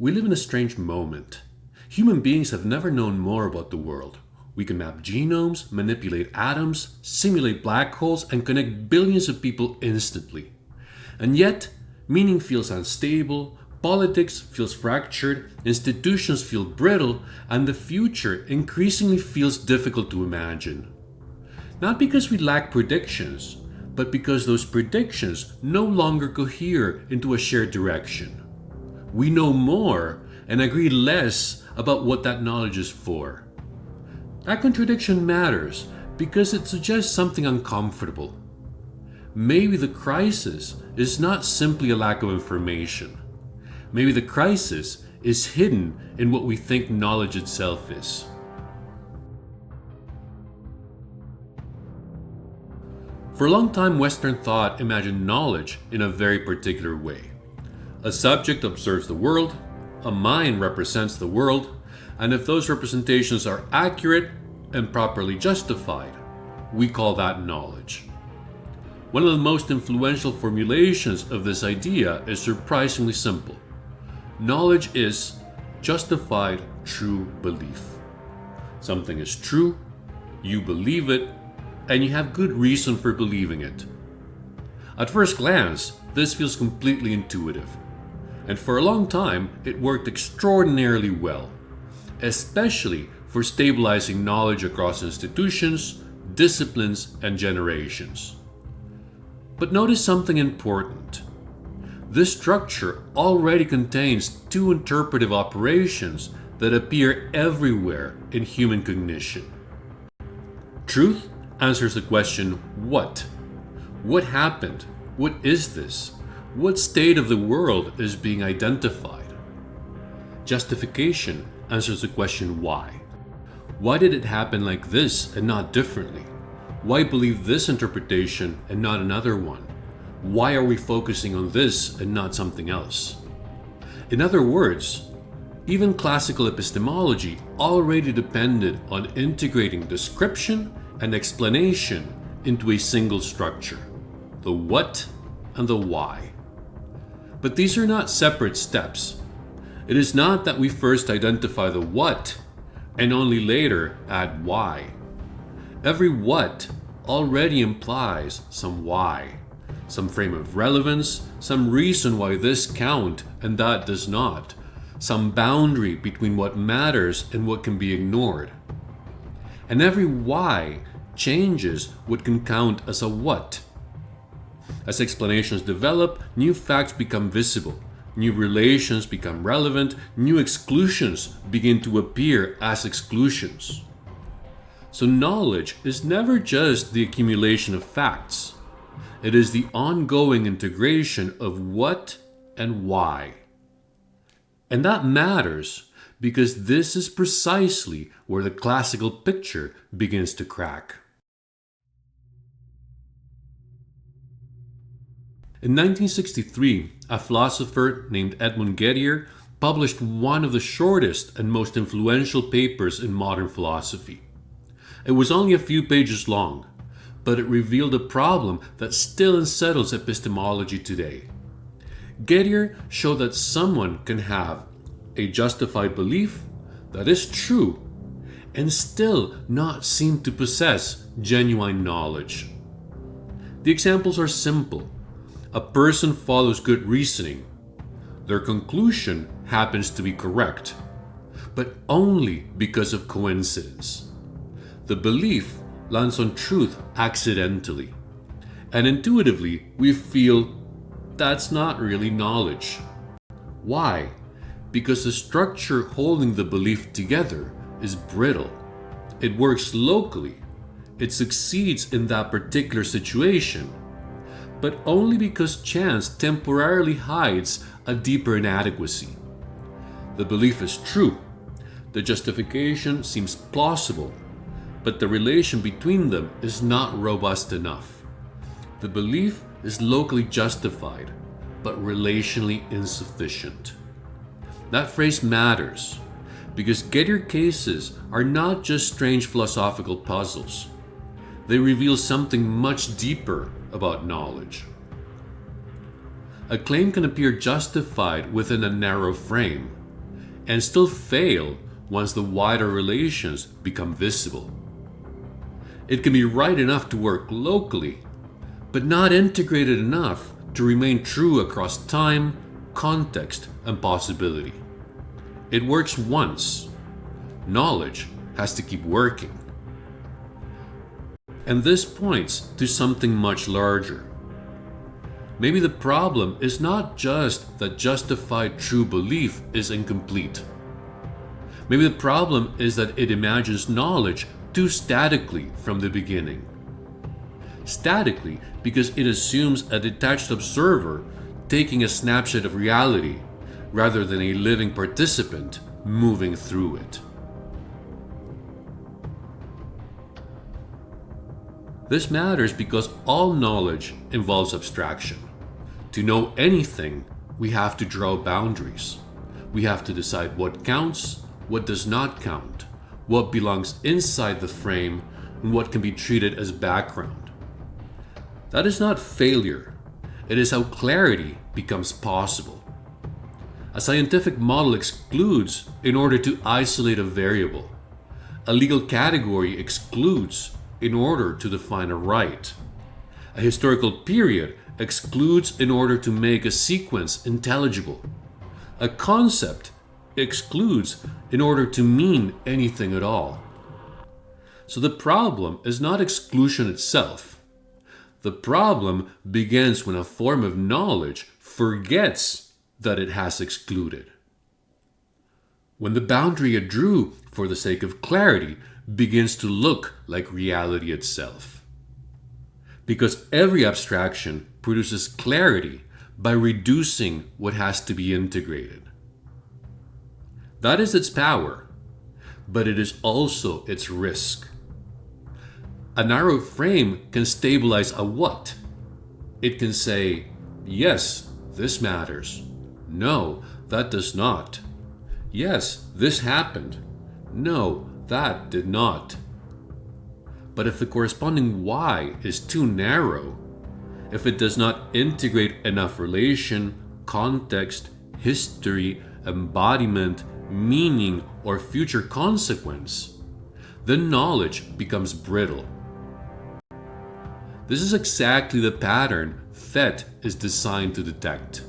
We live in a strange moment. Human beings have never known more about the world. We can map genomes, manipulate atoms, simulate black holes, and connect billions of people instantly. And yet, meaning feels unstable, politics feels fractured, institutions feel brittle, and the future increasingly feels difficult to imagine. Not because we lack predictions, but because those predictions no longer cohere into a shared direction. We know more and agree less about what that knowledge is for. That contradiction matters because it suggests something uncomfortable. Maybe the crisis is not simply a lack of information. Maybe the crisis is hidden in what we think knowledge itself is. For a long time, Western thought imagined knowledge in a very particular way. A subject observes the world, a mind represents the world, and if those representations are accurate and properly justified, we call that knowledge. One of the most influential formulations of this idea is surprisingly simple. Knowledge is justified true belief. Something is true, you believe it, and you have good reason for believing it. At first glance, this feels completely intuitive. And for a long time, it worked extraordinarily well, especially for stabilizing knowledge across institutions, disciplines, and generations. But notice something important. This structure already contains two interpretive operations that appear everywhere in human cognition. Truth answers the question, what? What happened? What is this? What state of the world is being identified? Justification answers the question, why? Why did it happen like this and not differently? Why believe this interpretation and not another one? Why are we focusing on this and not something else? In other words, even classical epistemology already depended on integrating description and explanation into a single structure, the what and the why. But these are not separate steps. It is not that we first identify the what and only later add why. Every what already implies some why, some frame of relevance, some reason why this count and that does not, some boundary between what matters and what can be ignored. And every why changes what can count as a what. As explanations develop, new facts become visible, new relations become relevant, new exclusions begin to appear as exclusions. So knowledge is never just the accumulation of facts. It is the ongoing integration of what and why. And that matters because this is precisely where the classical picture begins to crack. In 1963, a philosopher named Edmund Gettier published one of the shortest and most influential papers in modern philosophy. It was only a few pages long, but it revealed a problem that still unsettles epistemology today. Gettier showed that someone can have a justified belief that is true and still not seem to possess genuine knowledge. The examples are simple. A person follows good reasoning. Their conclusion happens to be correct, but only because of coincidence. The belief lands on truth accidentally, and intuitively we feel that's not really knowledge. Why? Because the structure holding the belief together is brittle. It works locally. It succeeds in that particular situation, but only because chance temporarily hides a deeper inadequacy. The belief is true. The justification seems plausible, but the relation between them is not robust enough. The belief is locally justified, but relationally insufficient. That phrase matters because Gettier cases are not just strange philosophical puzzles. They reveal something much deeper about knowledge. A claim can appear justified within a narrow frame, and still fail once the wider relations become visible. It can be right enough to work locally, but not integrated enough to remain true across time, context, and possibility. It works once. Knowledge has to keep working. And this points to something much larger. Maybe the problem is not just that justified true belief is incomplete. Maybe the problem is that it imagines knowledge too statically from the beginning. Statically because it assumes a detached observer taking a snapshot of reality rather than a living participant moving through it. This matters because all knowledge involves abstraction. To know anything, we have to draw boundaries. We have to decide what counts, what does not count, what belongs inside the frame, and what can be treated as background. That is not failure. It is how clarity becomes possible. A scientific model excludes in order to isolate a variable. A legal category excludes in order to define a right. A historical period excludes in order to make a sequence intelligible. A concept excludes in order to mean anything at all. So the problem is not exclusion itself. The problem begins when a form of knowledge forgets that it has excluded. When the boundary it drew for the sake of clarity begins to look like reality itself. Because every abstraction produces clarity by reducing what has to be integrated. That is its power, but it is also its risk. A narrow frame can stabilize a what. It can say, yes, this matters. No, that does not. Yes, this happened. No, that did not. But if the corresponding why is too narrow, if it does not integrate enough relation, context, history, embodiment, meaning, or future consequence, then knowledge becomes brittle. This is exactly the pattern PHET is designed to detect.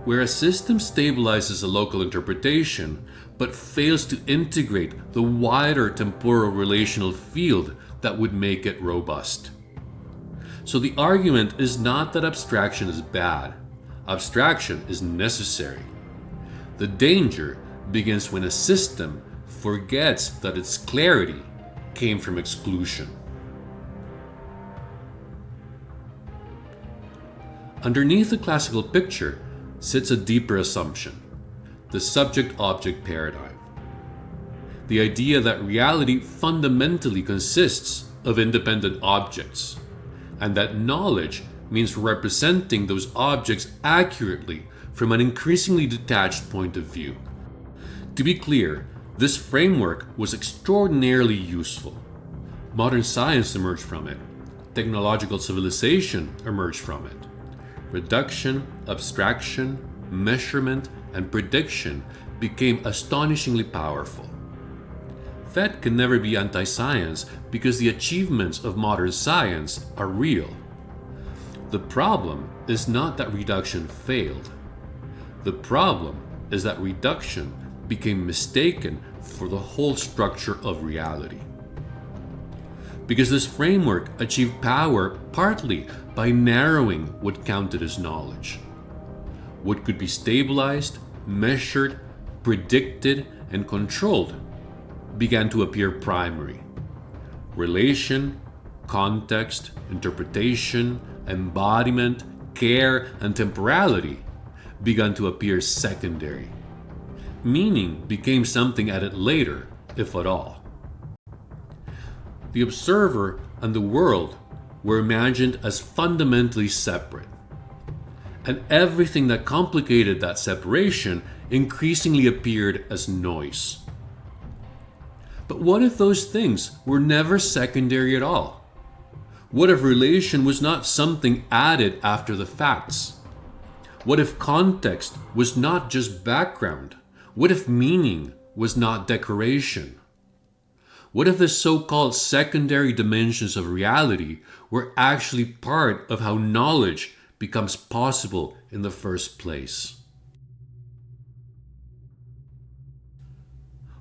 Where a system stabilizes a local interpretation but fails to integrate the wider temporal-relational field that would make it robust. So the argument is not that abstraction is bad. Abstraction is necessary. The danger begins when a system forgets that its clarity came from exclusion. Underneath the classical picture sits a deeper assumption, the subject-object paradigm. The idea that reality fundamentally consists of independent objects, and that knowledge means representing those objects accurately from an increasingly detached point of view. To be clear, this framework was extraordinarily useful. Modern science emerged from it. Technological civilization emerged from it. Reduction, abstraction, measurement, and prediction became astonishingly powerful. PHET can never be anti-science because the achievements of modern science are real. The problem is not that reduction failed. The problem is that reduction became mistaken for the whole structure of reality. Because this framework achieved power partly by narrowing what counted as knowledge. What could be stabilized, measured, predicted, and controlled began to appear primary. Relation, context, interpretation, embodiment, care, and temporality began to appear secondary. Meaning became something added later, if at all. The observer and the world were imagined as fundamentally separate. And everything that complicated that separation increasingly appeared as noise. But what if those things were never secondary at all? What if relation was not something added after the facts? What if context was not just background? What if meaning was not decoration? What if the so-called secondary dimensions of reality were actually part of how knowledge becomes possible in the first place?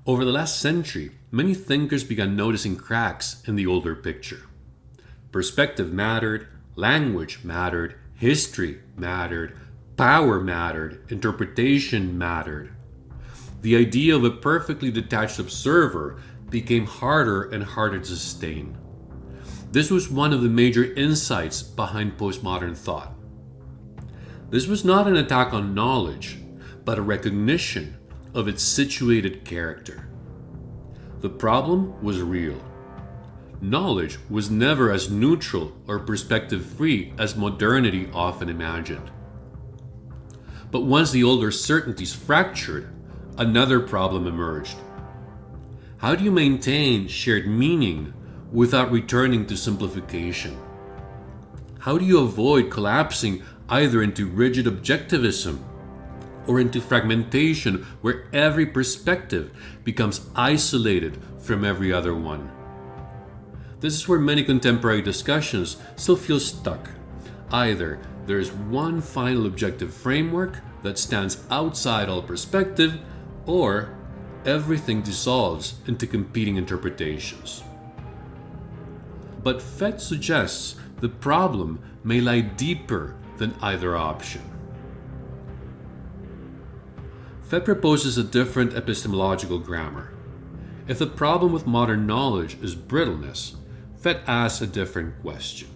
Over the last century, many thinkers began noticing cracks in the older picture. Perspective mattered, language mattered, history mattered, power mattered, interpretation mattered. The idea of a perfectly detached observer became harder and harder to sustain. This was one of the major insights behind postmodern thought. This was not an attack on knowledge, but a recognition of its situated character. The problem was real. Knowledge was never as neutral or perspective-free as modernity often imagined. But once the older certainties fractured, another problem emerged. How do you maintain shared meaning without returning to simplification? How do you avoid collapsing either into rigid objectivism or into fragmentation where every perspective becomes isolated from every other one? This is where many contemporary discussions still feel stuck. Either there is one final objective framework that stands outside all perspective, or everything dissolves into competing interpretations. But PHET suggests the problem may lie deeper than either option. PHET proposes a different epistemological grammar. If the problem with modern knowledge is brittleness, PHET asks a different question.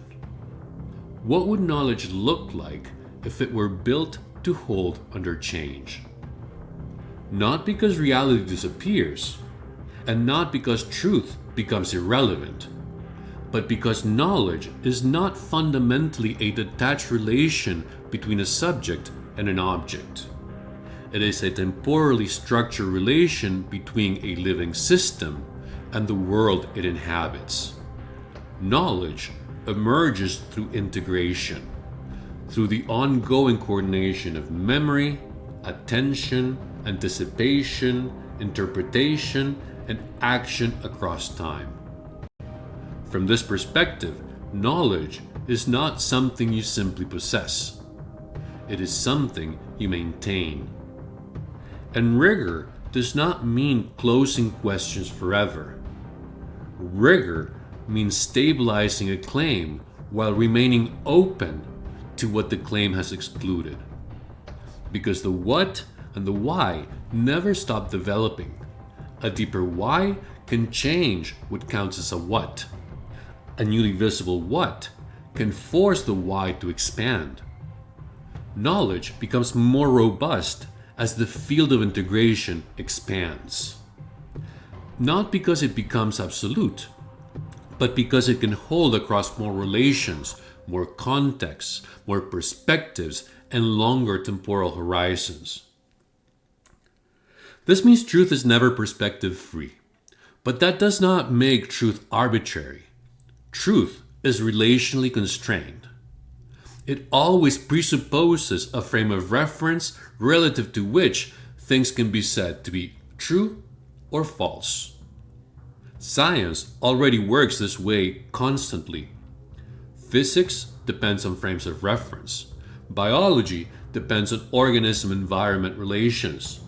What would knowledge look like if it were built to hold under change? Not because reality disappears, and not because truth becomes irrelevant, but because knowledge is not fundamentally a detached relation between a subject and an object. It is a temporally structured relation between a living system and the world it inhabits. Knowledge emerges through integration, through the ongoing coordination of memory, attention, anticipation, interpretation, and action across time. From this perspective, knowledge is not something you simply possess. It is something you maintain. And rigor does not mean closing questions forever. Rigor means stabilizing a claim while remaining open to what the claim has excluded. Because the what and the why never stop developing. A deeper why can change what counts as a what. A newly visible what can force the why to expand. Knowledge becomes more robust as the field of integration expands. Not because it becomes absolute, but because it can hold across more relations, more contexts, more perspectives, and longer temporal horizons. This means truth is never perspective-free, but that does not make truth arbitrary. Truth is relationally constrained. It always presupposes a frame of reference relative to which things can be said to be true or false. Science already works this way constantly. Physics depends on frames of reference. Biology depends on organism-environment relations.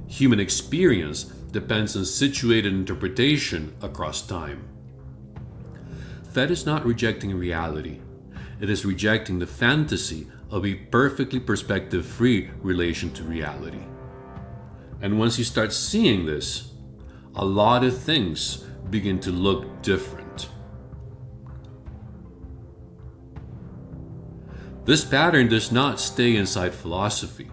Human experience depends on situated interpretation across time. PHET is not rejecting reality. It is rejecting the fantasy of a perfectly perspective-free relation to reality. And once you start seeing this, a lot of things begin to look different. This pattern does not stay inside philosophy.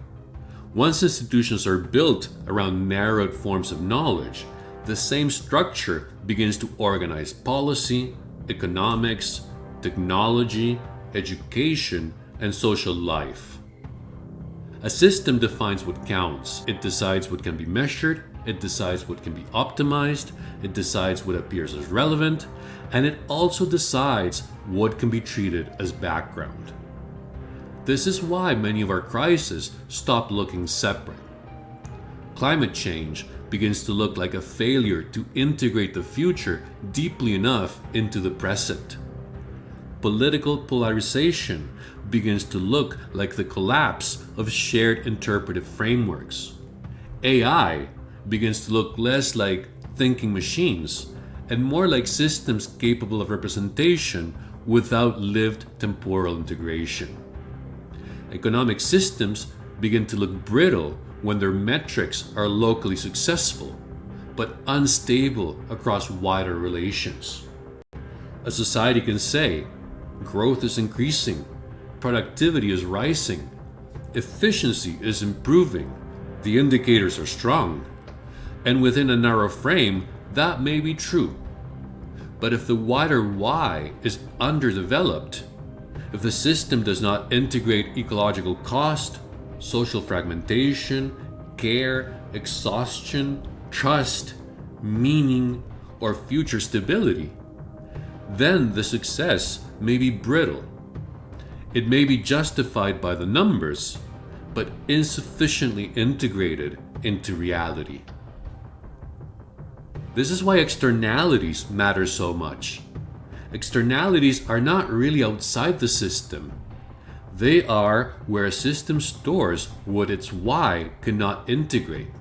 Once institutions are built around narrowed forms of knowledge, the same structure begins to organize policy, economics, technology, education, and social life. A system defines what counts. It decides what can be measured, it decides what can be optimized, it decides what appears as relevant, and it also decides what can be treated as background. This is why many of our crises stop looking separate. Climate change begins to look like a failure to integrate the future deeply enough into the present. Political polarization begins to look like the collapse of shared interpretive frameworks. AI begins to look less like thinking machines and more like systems capable of representation without lived temporal integration. Economic systems begin to look brittle when their metrics are locally successful, but unstable across wider relations. A society can say, growth is increasing, productivity is rising, efficiency is improving, the indicators are strong, and within a narrow frame, that may be true. But if the wider why is underdeveloped, if the system does not integrate ecological cost, social fragmentation, care, exhaustion, trust, meaning, or future stability, then the success may be brittle. It may be justified by the numbers, but insufficiently integrated into reality. This is why externalities matter so much. Externalities are not really outside the system. They are where a system stores what its why cannot integrate.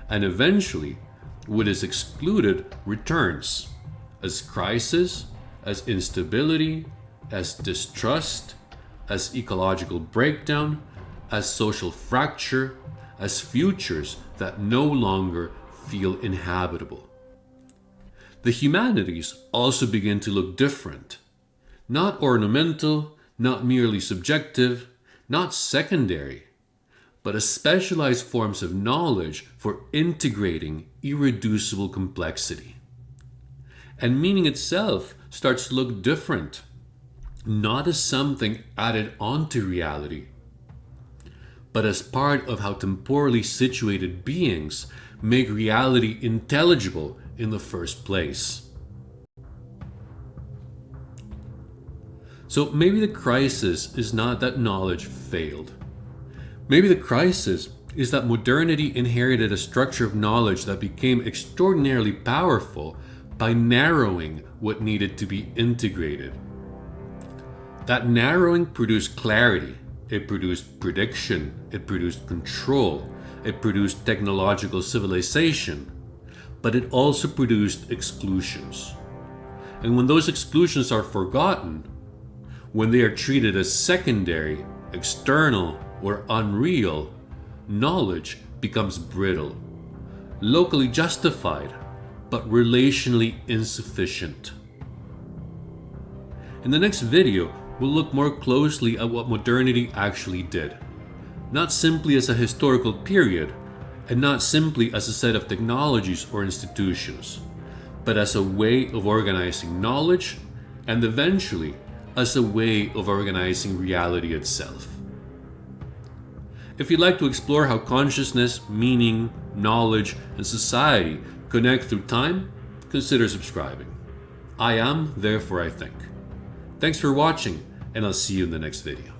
And eventually, what is excluded returns as crisis, as instability, as distrust, as ecological breakdown, as social fracture, as futures that no longer feel inhabitable. The humanities also begin to look different. Not ornamental, not merely subjective, not secondary, but as specialized forms of knowledge for integrating irreducible complexity. And meaning itself starts to look different, not as something added onto reality, but as part of how temporally situated beings make reality intelligible in the first place. So maybe the crisis is not that knowledge failed. Maybe the crisis is that modernity inherited a structure of knowledge that became extraordinarily powerful by narrowing what needed to be integrated. That narrowing produced clarity, it produced prediction, it produced control, it produced technological civilization, but it also produced exclusions. And when those exclusions are forgotten, when they are treated as secondary, external, or unreal, knowledge becomes brittle, locally justified, but relationally insufficient. In the next video, we'll look more closely at what modernity actually did, not simply as a historical period, and not simply as a set of technologies or institutions, but as a way of organizing knowledge, and eventually as a way of organizing reality itself. If you'd like to explore how consciousness, meaning, knowledge, and society connect through time, consider subscribing. I am, therefore I think. Thanks for watching, and I'll see you in the next video.